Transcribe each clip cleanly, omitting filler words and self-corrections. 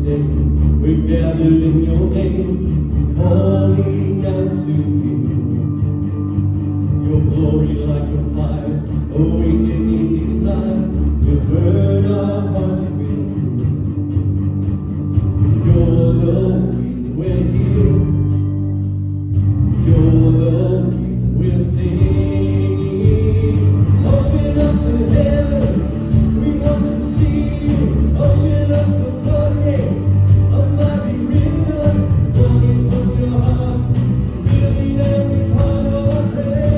day, we're gathered in your name, calling out to you. Your glory like a fire, awakening desire, will burn our hearts with you. You're the reason we're here. You're the reason we're singing. Open up the heavens, we want to see you. Open up the floodgates, a mighty river, flowing from your heart, filling every part of our praise.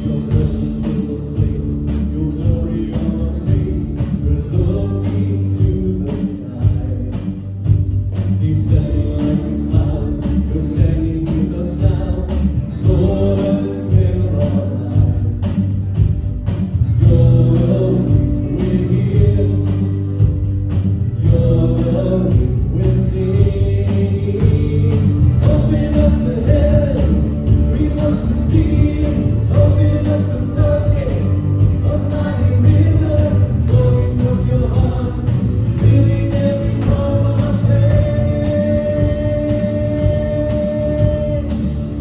Your presence in this place, your glory on our face, we're looking to the sky. Descending like a cloud, you're standing with us now, Lord, and fill our lives. You're the reason we're here. You're the reason we're singing. Open up the heavens, we want to see you. Open up the floodgates, a mighty river, flowing from your heart, filling every part of our praise.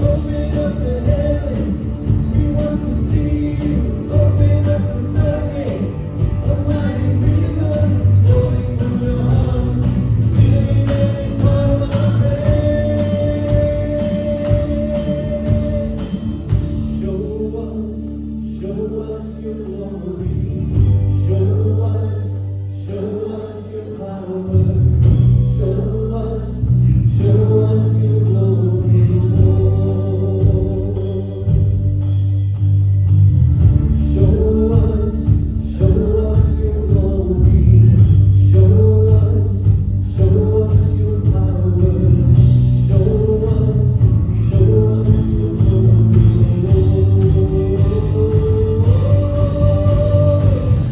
Open up the heavens, we want to see you. Open up the floodgates, a mighty river, flowing from your heart, filling every part of our praise. Show us your glory. Show us your power. Show us your glory, Lord. Show us your glory. Show us your power. Show us your glory, Lord.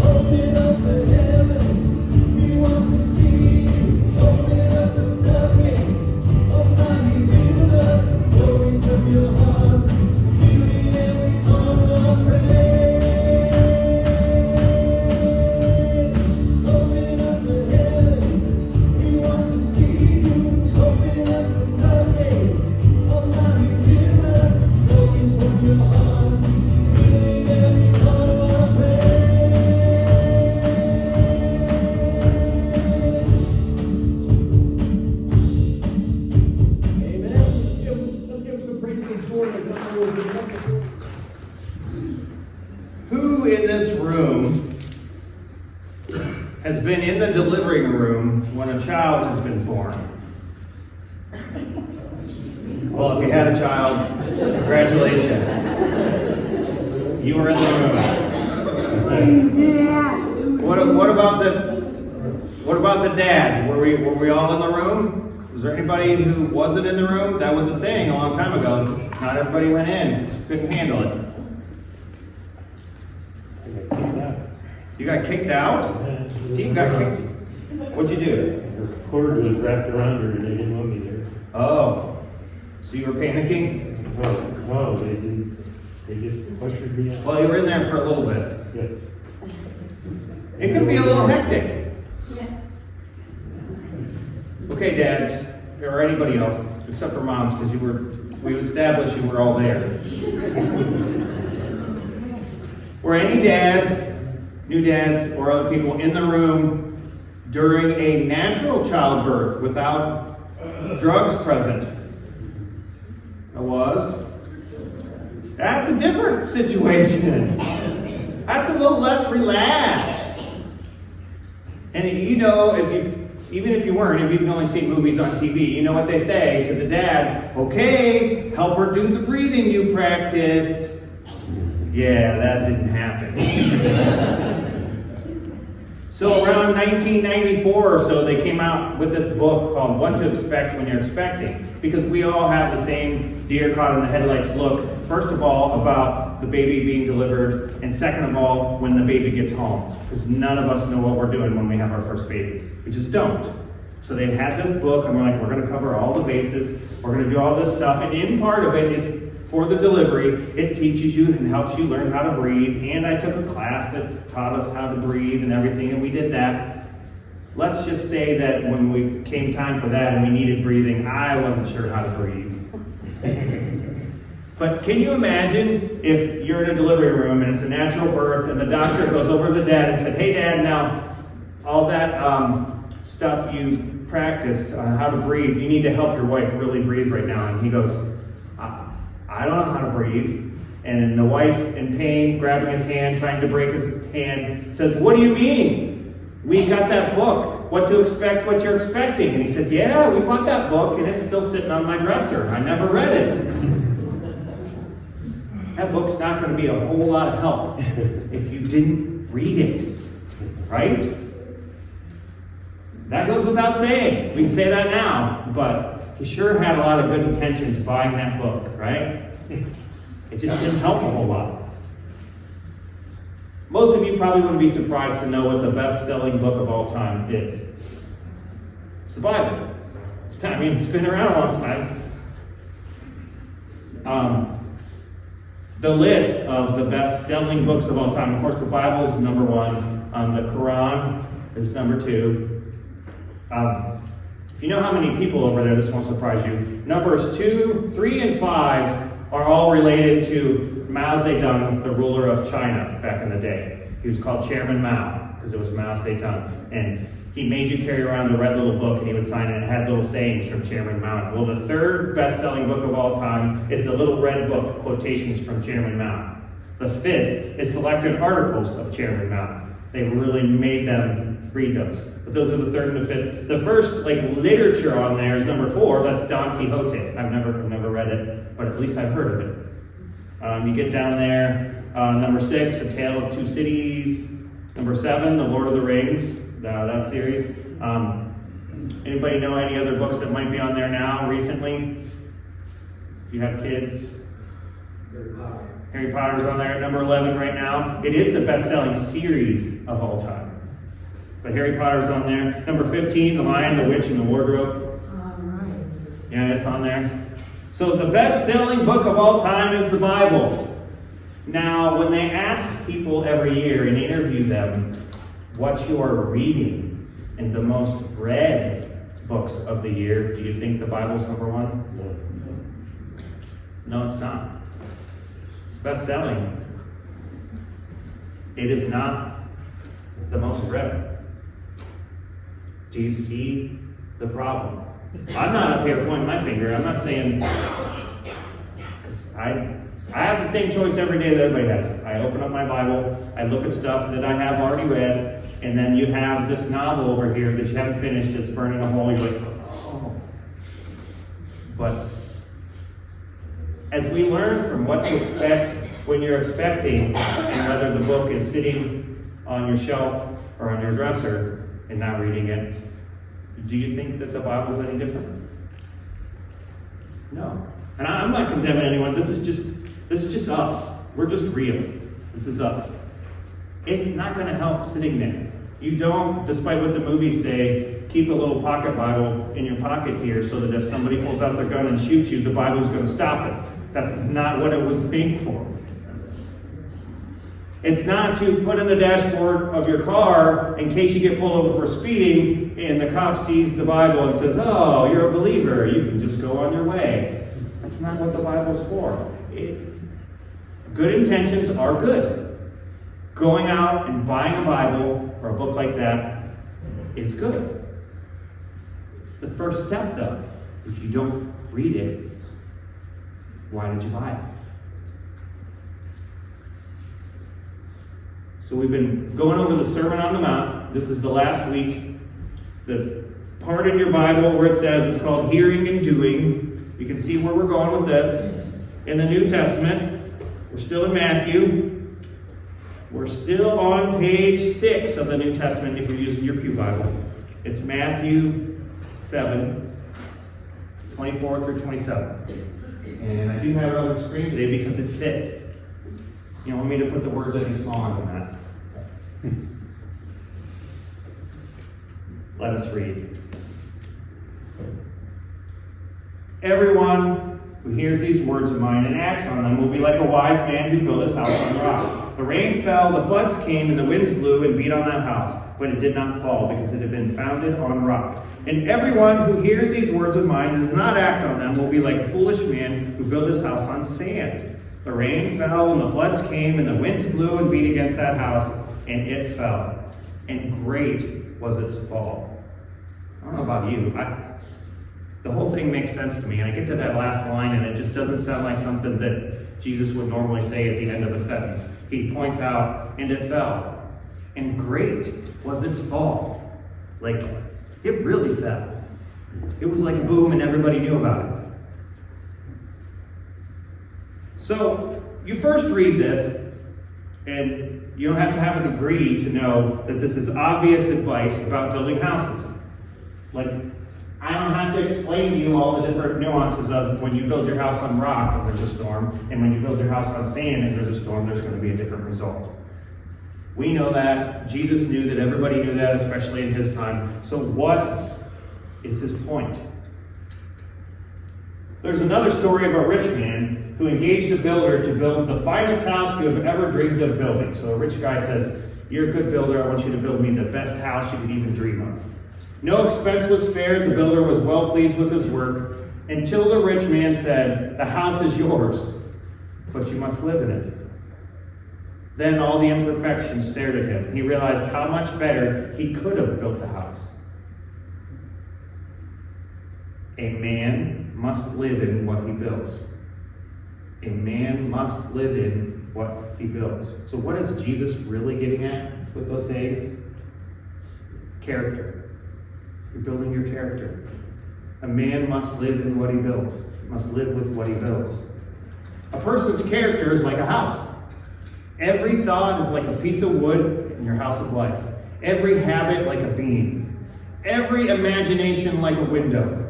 Open up the heavens, we want to see you. Open up the floodgates, a mighty river, flowing from your heart, filling every part of our praise. Open up the heavens, we want to see you. Open up the floodgates, a mighty river, flowing from your heart, filling every part of our praise. Amen. Let's give some praise this morning. Who in this room has been in the delivering room when a child has been born? Well, if you had a child, congratulations. You were in the room. What about the dads? Were we all in the room? Was there anybody who wasn't in the room? That was a thing a long time ago. Not everybody went in. Couldn't handle it. You got kicked out? Steve got kicked. What'd you do? Her cord was wrapped around her and they didn't want me there. Oh, so you were panicking? No, they didn't. They just ushered me out. Well, you were in there for a little bit. Yes. It could be a little hectic. Okay, dads, or anybody else, except for moms, because we established you were all there. Were any dads, new dads, or other people in the room during a natural childbirth without drugs present? I was. That's a different situation. That's a little less relaxed. And you know, even if you weren't, if you've only seen movies on TV, you know what they say to the dad, okay, help her do the breathing you practiced. Yeah, that didn't happen. So around 1994 or so, they came out with this book called What to Expect When You're Expecting. Because we all have the same deer caught in the headlights look, first of all, about the baby being delivered, and second of all, when the baby gets home. Because none of us know what we're doing when we have our first baby. We just don't. So they had this book, and we're like, we're going to cover all the bases, we're going to do all this stuff, and in part of it is for the delivery. It teaches you and helps you learn how to breathe. And I took a class that taught us how to breathe and everything, and we did that. Let's just say that when we came time for that and we needed breathing, I wasn't sure how to breathe. But can you imagine if you're in a delivery room and it's a natural birth and the doctor goes over to the dad and said, "Hey dad, now all that stuff you practiced on how to breathe, you need to help your wife really breathe right now." And he goes, I don't know how to breathe. And the wife, in pain, grabbing his hand, trying to break his hand, says, "What do you mean? We got that book, What to Expect, What You're Expecting." And he said, "Yeah, we bought that book and it's still sitting on my dresser. I never read it." That book's not going to be a whole lot of help if you didn't read it, right? That goes without saying. We can say that now, but he sure had a lot of good intentions buying that book, right? It just didn't help a whole lot. Most of you probably wouldn't be surprised to know what the best-selling book of all time is. It's the Bible. It's been around a long time. The list of the best-selling books of all time, of course, the Bible is number one. The Quran is number two. If you know how many people over there, this won't surprise you. Numbers 2, 3, and 5 are all related to Mao Zedong, the ruler of China back in the day. He was called Chairman Mao because it was Mao Zedong. And he made you carry around the red little book and he would sign it and it had little sayings from Chairman Mao. Well, the third best-selling book of all time is the little red book, Quotations from Chairman Mao. The fifth is selected articles of Chairman Mao. They really made them read those. But those are the third and the fifth. The first literature on there is number 4. That's Don Quixote. I've never read it, but at least I've heard of it. You get down there. Number 6, A Tale of Two Cities. Number 7, The Lord of the Rings. That series. Anybody know any other books that might be on there now recently? If you have kids. Harry Potter's on there at number 11 right now. It is the best-selling series of all time. But Harry Potter's on there. Number 15, The Lion, the Witch, and the Wardrobe. Yeah, it's on there. So the best-selling book of all time is the Bible. Now, when they ask people every year and interview them what you are reading in the most read books of the year, do you think the Bible's number one? No, it's not. It's best-selling. It is not the most read. Do you see the problem? I'm not up here pointing my finger. I'm not saying, because I have the same choice every day that everybody has. I open up my Bible, I look at stuff that I have already read, and then you have this novel over here that you haven't finished that's burning a hole. You're like, oh. But as we learn from what to expect when you're expecting, and whether the book is sitting on your shelf or on your dresser and not reading it, do you think that the Bible's any different? No. And I'm not condemning anyone. This is just us. We're just real. This is us. It's not going to help sitting there. You don't, despite what the movies say, keep a little pocket Bible in your pocket here so that if somebody pulls out their gun and shoots you, the Bible's going to stop it. That's not what it was made for. It's not to put in the dashboard of your car in case you get pulled over for speeding and the cop sees the Bible and says, "Oh, you're a believer, you can just go on your way." That's not what the Bible's for. Good intentions are good. Going out and buying a Bible or a book like that is good. It's the first step, though. If you don't read it, why did you buy it? So we've been going over the Sermon on the Mount. This is the last week. The part in your Bible where it says it's called Hearing and Doing. You can see where we're going with this. In the New Testament, we're still in Matthew. We're still on page 6 of the New Testament if you're using your Pew Bible. It's Matthew 7, 24 through 27. And I do have it on the screen today because it fit. You don't want me to put the words any smaller than that. Let us read. Everyone who hears these words of mine and acts on them will be like a wise man who built his house on rock. The rain fell, the floods came, and the winds blew and beat on that house, but it did not fall because it had been founded on rock. And everyone who hears these words of mine and does not act on them will be like a foolish man who built his house on sand. The rain fell, and the floods came, and the winds blew and beat against that house, and it fell. And great was its fall. I don't know about you. The whole thing makes sense to me, and I get to that last line, and it just doesn't sound like something that Jesus would normally say at the end of a sentence. He points out, and it fell. And great was its fall. Like, it really fell. It was like a boom, and everybody knew about it. So, you first read this, and you don't have to have a degree to know that this is obvious advice about building houses. Like, I don't have to explain to you all the different nuances of when you build your house on rock and there's a storm, and when you build your house on sand and there's a storm, there's going to be a different result. We know that. Jesus knew that. Everybody knew that, especially in his time. So what is his point? There's another story of a rich man who engaged a builder to build the finest house you have ever dreamed of building. So a rich guy says, "You're a good builder. I want you to build me the best house you could even dream of." No expense was spared. The builder was well pleased with his work until the rich man said, "The house is yours, but you must live in it." Then all the imperfections stared at him. He realized how much better he could have built the house. A man must live in what he builds. A man must live in what he builds. So what is Jesus really getting at with those sayings? Character. You're building your character. A man must live in what he builds. Must live with what he builds. A person's character is like a house. Every thought is like a piece of wood in your house of life. Every habit like a beam. Every imagination like a window.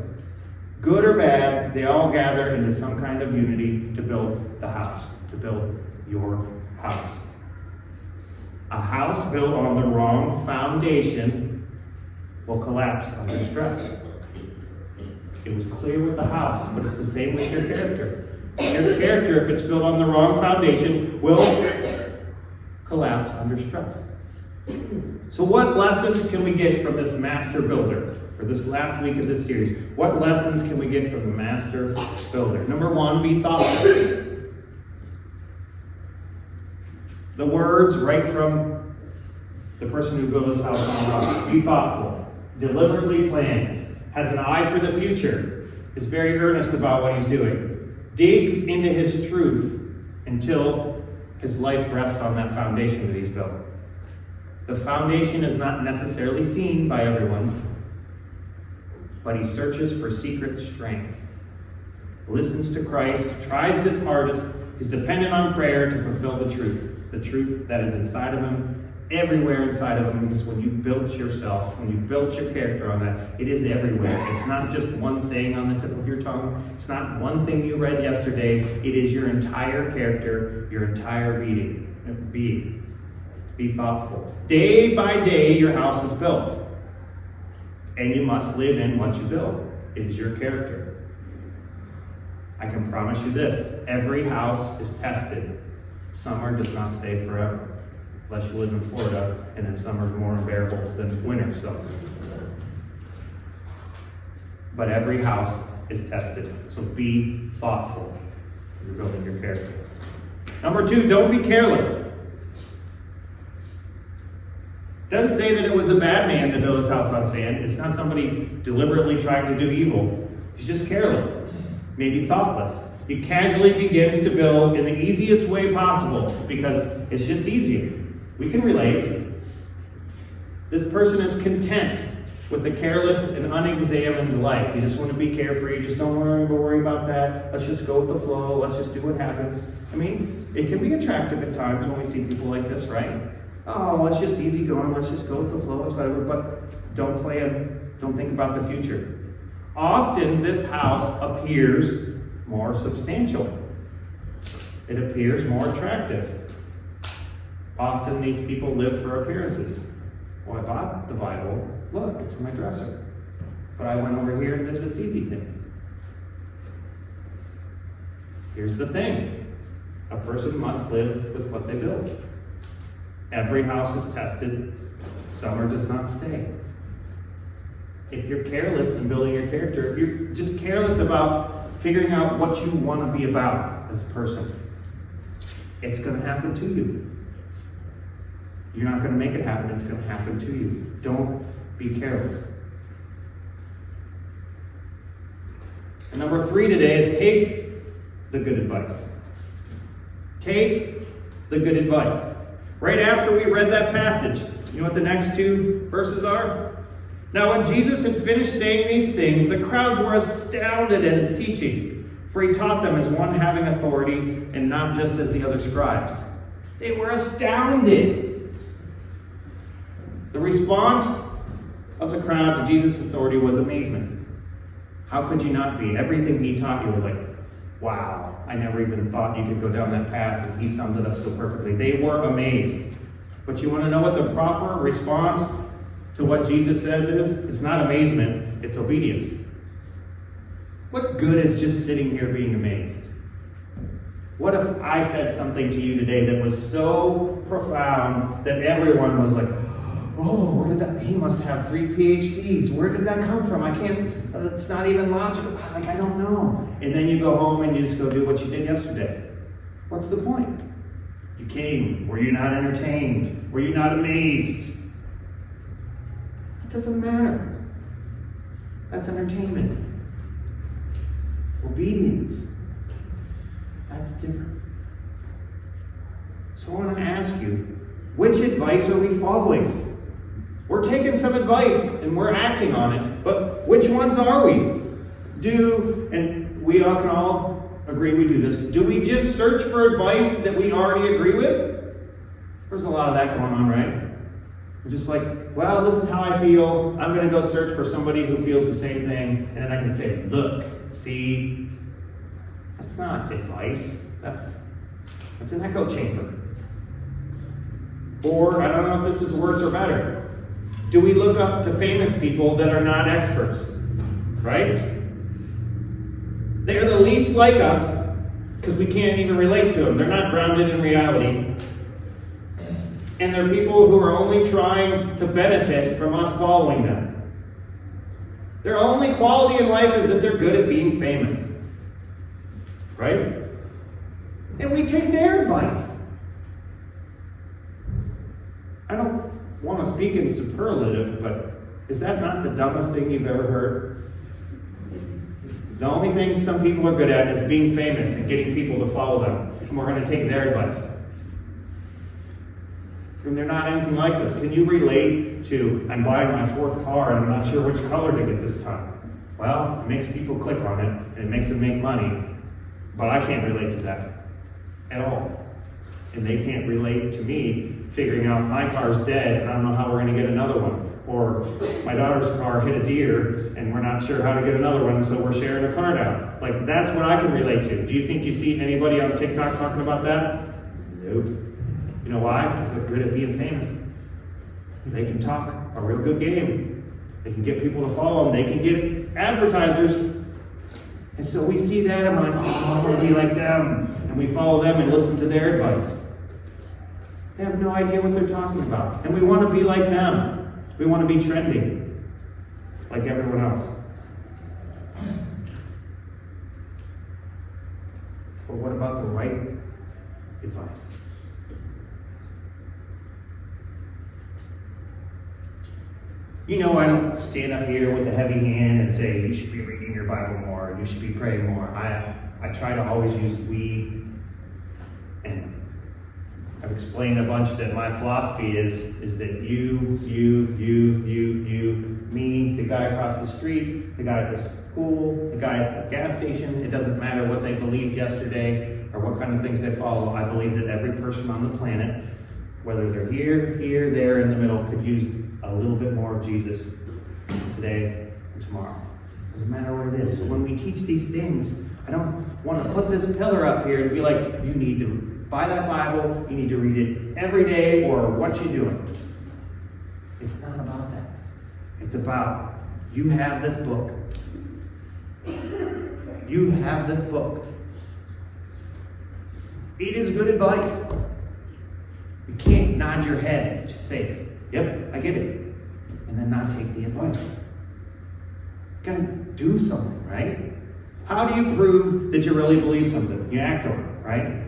Good or bad, they all gather into some kind of unity to build the house, to build your house. A house built on the wrong foundation will collapse under stress. It was clear with the house, but it's the same with your character. Your character, if it's built on the wrong foundation, will collapse under stress. So what lessons can we get from this master builder for this last week of this series? What lessons can we get from the master builder? Number one, be thoughtful. The words right from the person who built his house on the rock. Be thoughtful. Deliberately plans. Has an eye for the future. Is very earnest about what he's doing. Digs into his truth until his life rests on that foundation that he's built. The foundation is not necessarily seen by everyone, but he searches for secret strength. Listens to Christ, tries his hardest, is dependent on prayer to fulfill the truth that is inside of him, everywhere inside of him, because when you built yourself, when you built your character on that, it is everywhere. It's not just one saying on the tip of your tongue. It's not one thing you read yesterday. It is your entire character, your entire being. Be thoughtful. Day by day, your house is built. And you must live in what you build. It is your character. I can promise you this. Every house is tested. Summer does not stay forever. Unless you live in Florida, and then summer is more unbearable than winter. So, but every house is tested. So be thoughtful when you're building your character. Number two, don't be careless. Doesn't say that it was a bad man that built his house on sand. It's not somebody deliberately trying to do evil. He's just careless, maybe thoughtless. He casually begins to build in the easiest way possible because it's just easier. We can relate. This person is content with a careless and unexamined life. You just want to be carefree. Just don't worry about that. Let's just go with the flow. Let's just do what happens. I mean, it can be attractive at times when we see people like this, right? Oh, let's just easy going. Let's just go with the flow. It's whatever. But don't plan. Don't think about the future. Often this house appears more substantial. It appears more attractive. Often these people live for appearances. Well, I bought the Bible. Look, it's in my dresser. But I went over here and did this easy thing. Here's the thing. A person must live with what they build. Every house is tested. Summer does not stay. If you're careless in building your character, if you're just careless about figuring out what you want to be about as a person, it's going to happen to you. You're not going to make it happen. It's going to happen to you. Don't be careless. And number 3 today is take the good advice. Take the good advice. Right after we read that passage, you know what the next 2 verses are? Now when Jesus had finished saying these things, the crowds were astounded at his teaching, for he taught them as one having authority and not just as the other scribes. They were astounded. The response of the crowd to Jesus' authority was amazement. How could you not be? Everything he taught you was like, wow, I never even thought you could go down that path, and he summed it up so perfectly. They were amazed. But you want to know what the proper response to what Jesus says is? It's not amazement, it's obedience. What good is just sitting here being amazed? What if I said something to you today that was so profound that everyone was like, oh, where did that, he must have 3 PhDs. Where did that come from? I can't, it's not even logical. Like, I don't know. And then you go home and you just go do what you did yesterday. What's the point? You came. Were you not entertained? Were you not amazed? It doesn't matter. That's entertainment. Obedience. That's different. So I want to ask you, which advice are we following? We're taking some advice and we're acting on it, but which ones are we? And we all can all agree we do this, do we just search for advice that we already agree with? There's a lot of that going on, right? We're just like, well, this is how I feel. I'm going to go search for somebody who feels the same thing, and then I can say, look, see, that's not advice. That's an echo chamber. Or, I don't know if this is worse or better. Do we look up to famous people that are not experts? Right? They're the least like us because we can't even relate to them. They're not grounded in reality. And they're people who are only trying to benefit from us following them. Their only quality in life is that they're good at being famous. Right? And we take their advice. I don't want to speak in superlative, but is that not the dumbest thing you've ever heard? The only thing some people are good at is being famous and getting people to follow them. And we're going to take their advice. And they're not anything like us. Can you relate to, I'm buying my 4th car and I'm not sure which color to get this time? Well, it makes people click on it and it makes them make money. But I can't relate to that at all. And they can't relate to me figuring out my car's dead and I don't know how we're going to get another one. Or my daughter's car hit a deer and we're not sure how to get another one, so we're sharing a car now. Like, that's what I can relate to. Do you think you see anybody on TikTok talking about that? Nope. You know why? Because they're good at being famous. They can talk a real good game. They can get people to follow them. They can get advertisers. And so we see that and we're like, oh, I want to be like them. And we follow them and listen to their advice. They have no idea what they're talking about. And we want to be like them. We want to be trending, like everyone else. But what about the right advice? You know, I don't stand up here with a heavy hand and say, you should be reading your Bible more, you should be praying more. I try to always use we, and I've explained a bunch that my philosophy is that you, me, the guy across the street, the guy at the school, the guy at the gas station. It doesn't matter what they believed yesterday or what kind of things they follow. I believe that every person on the planet, whether they're here, there, in the middle, could use a little bit more of Jesus today and tomorrow. Doesn't matter what it is. So when we teach these things, I don't want to put this pillar up here and be like, you need to buy that Bible, you need to read it every day, or what you doing. It's not about that. It's about, you have this book. You have this book. It is good advice. You can't nod your head, just say, yep, I get it, and then not take the advice. You gotta do something, right? How do you prove that you really believe something? You act on it, right?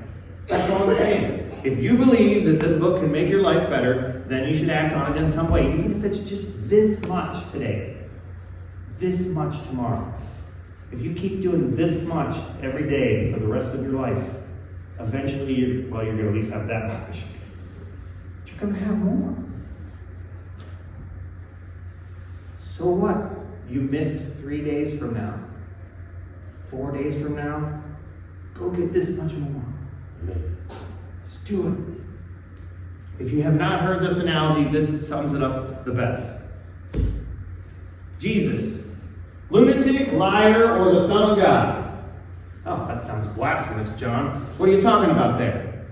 That's all I'm saying. If you believe that this book can make your life better, then you should act on it in some way, even if it's just this much today, this much tomorrow. If you keep doing this much every day for the rest of your life, eventually you're going to at least have that much. But you're going to have more. So what? You missed 3 days from now. 4 days from now, go get this much more. Just do it. If you have not heard this analogy, this sums it up the best. Jesus, lunatic, liar, or the Son of God? Oh, that sounds blasphemous, John. What are you talking about there?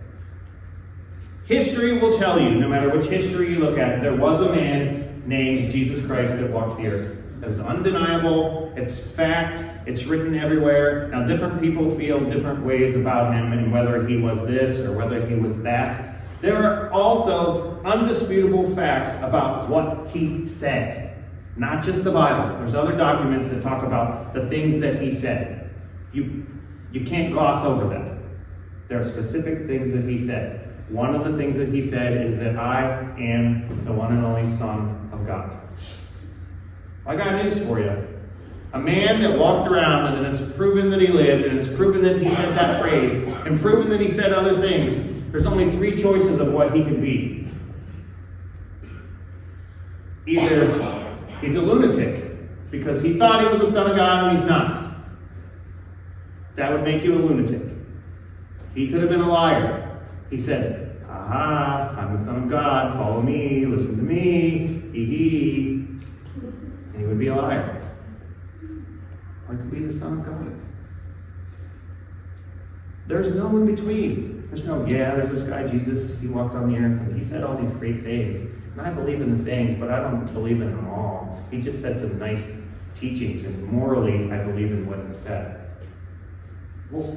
History will tell you, no matter which history you look at, there was a man named Jesus Christ that walked the earth. It's undeniable, it's fact, it's written everywhere. Now, different people feel different ways about him and whether he was this or whether he was that. There are also undisputable facts about what he said. Not just the Bible. There's other documents that talk about the things that he said. You can't gloss over that. There are specific things that he said. One of the things that he said is that I am the one and only Son of God. I got news for you. A man that walked around and it's proven that he lived, and it's proven that he said that phrase, and proven that he said other things, there's only 3 choices of what he could be. Either he's a lunatic, because he thought he was the Son of God and he's not. That would make you a lunatic. He could have been a liar. He said, aha, I'm the Son of God, follow me, listen to me, hee. And he would be a liar. Or he could be the Son of God. There's no in between. There's no, there's this guy Jesus, he walked on the earth and he said all these great sayings. And I believe in the sayings, but I don't believe in them all. He just said some nice teachings, and morally, I believe in what he said. Well,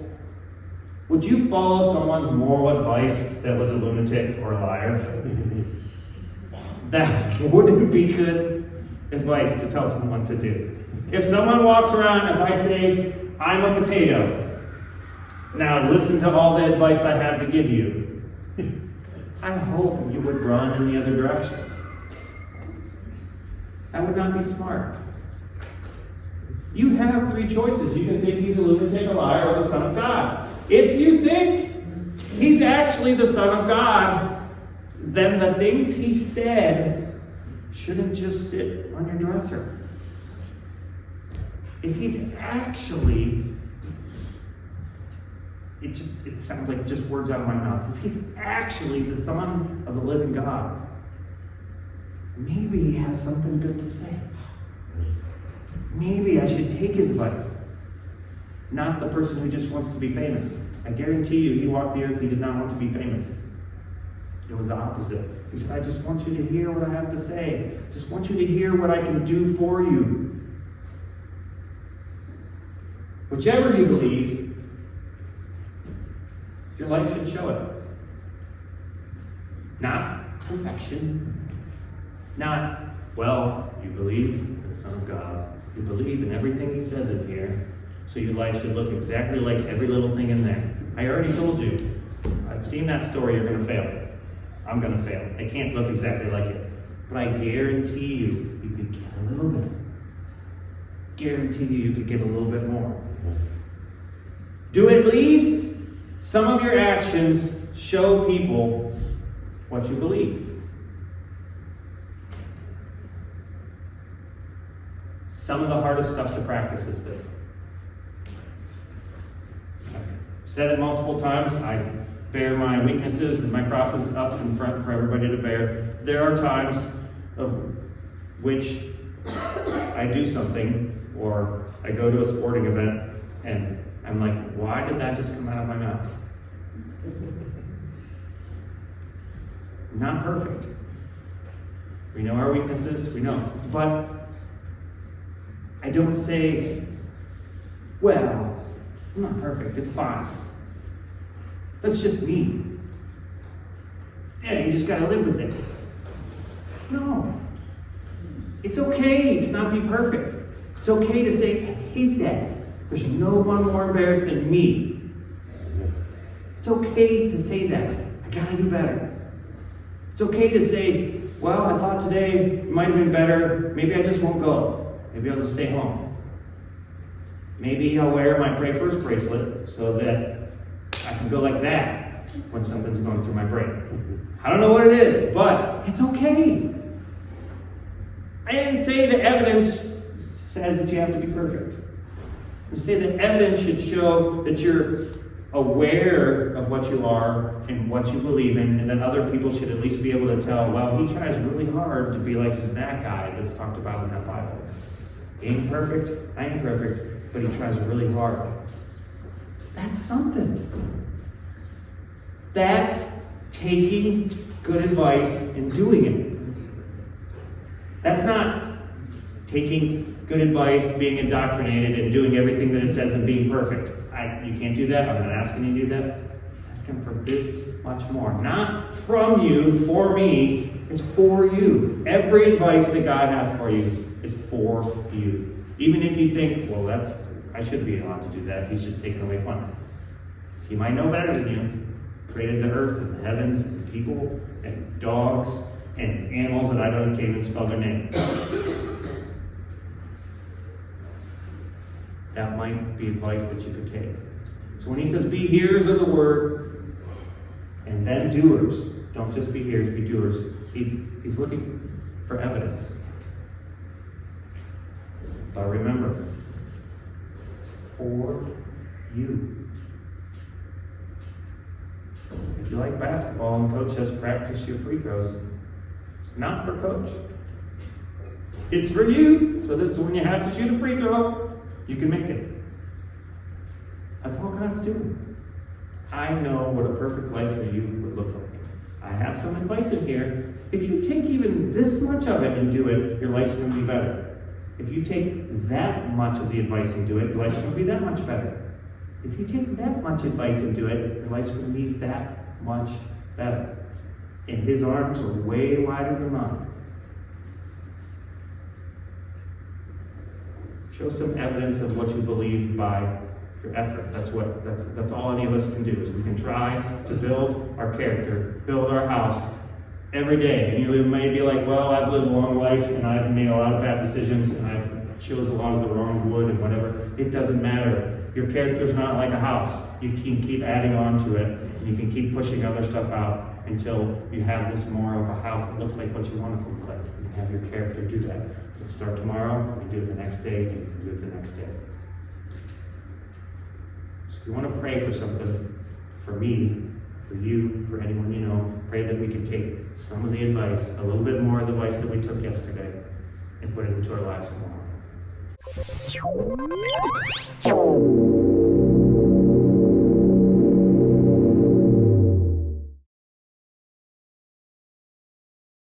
would you follow someone's moral advice that was a lunatic or a liar? That wouldn't be good advice to tell someone what to do. If someone walks around, if I say, I'm a potato, now listen to all the advice I have to give you, I hope you would run in the other direction. That would not be smart. You have 3 choices. You can think he's a lunatic, a liar, or the Son of God. If you think he's actually the Son of God, then the things he said shouldn't just sit on your dresser. If he's actually, it sounds like just words out of my mouth. If he's actually the Son of the living God, maybe he has something good to say. Maybe I should take his advice. Not the person who just wants to be famous. I guarantee you, he walked the earth, he did not want to be famous. It was the opposite. He said, I just want you to hear what I have to say. I just want you to hear what I can do for you. Whichever you believe, your life should show it. Not perfection. Not, well, you believe in the Son of God. You believe in everything he says in here. So your life should look exactly like every little thing in there. I already told you. I've seen that story. You're going to fail. I'm going to fail. It can't look exactly like it. But I guarantee you, you could get a little bit. Guarantee you could get a little bit more. Do at least some of your actions show people what you believe. Some of the hardest stuff to practice is this. I've said it multiple times. I bear my weaknesses and my crosses up in front for everybody to bear. There are times of which I do something, or I go to a sporting event, and I'm like, why did that just come out of my mouth? Not perfect. We know our weaknesses, we know. But I don't say, well, I'm not perfect, it's fine. That's just me. Yeah, you just gotta live with it. No. It's okay to not be perfect. It's okay to say, I hate that. There's no one more embarrassed than me. It's okay to say that. I gotta do better. It's okay to say, well, I thought today might have been better. Maybe I just won't go. Maybe I'll just stay home. Maybe I'll wear my Pray First bracelet so that I can go like that when something's going through my brain. I don't know what it is, but it's okay. I didn't say the evidence says that you have to be perfect. I say that evidence should show that you're aware of what you are and what you believe in, and that other people should at least be able to tell, well, he tries really hard to be like that guy that's talked about in that Bible. He ain't perfect, I ain't perfect, but he tries really hard. That's something. That's taking good advice and doing it. That's not taking good advice, being indoctrinated, and doing everything that it says and being perfect. You can't do that. I'm not asking you to do that. I'm asking for this much more. Not from you, for me. It's for you. Every advice that God has for you is for you. Even if you think, well, I should be allowed to do that. He's just taking away fun. He might know better than you. Created the earth and the heavens and people and dogs and animals that I can't even spell their name. That might be advice that you could take. So when he says, be hearers of the word, and then doers, don't just be hearers, be doers. He's looking for evidence. But remember, it's for you. If you like basketball and coach says practice your free throws, it's not for coach. It's for you, so that when you have to shoot a free throw, you can make it. That's all God's doing. I know what a perfect life for you would look like. I have some advice in here. If you take even this much of it and do it, your life's going to be better. If you take that much of the advice and do it, your life's going to be that much better. If you take that much advice and do it, your life's going to be that much better. And his arms are way wider than mine. Show some evidence of what you believe by your effort. That's all any of us can do, is we can try to build our character, build our house every day. And you may be like, well, I've lived a long life and I've made a lot of bad decisions and I've chose a lot of the wrong wood and whatever. It doesn't matter. Your character's not like a house. You can keep adding on to it, and you can keep pushing other stuff out until you have this more of a house that looks like what you want it to look like. You can have your character do that. You can start tomorrow, you can do it the next day, and you can do it the next day. So if you want to pray for something, for me, for you, for anyone you know, pray that we can take some of the advice, a little bit more of the advice that we took yesterday, and put it into our lives tomorrow.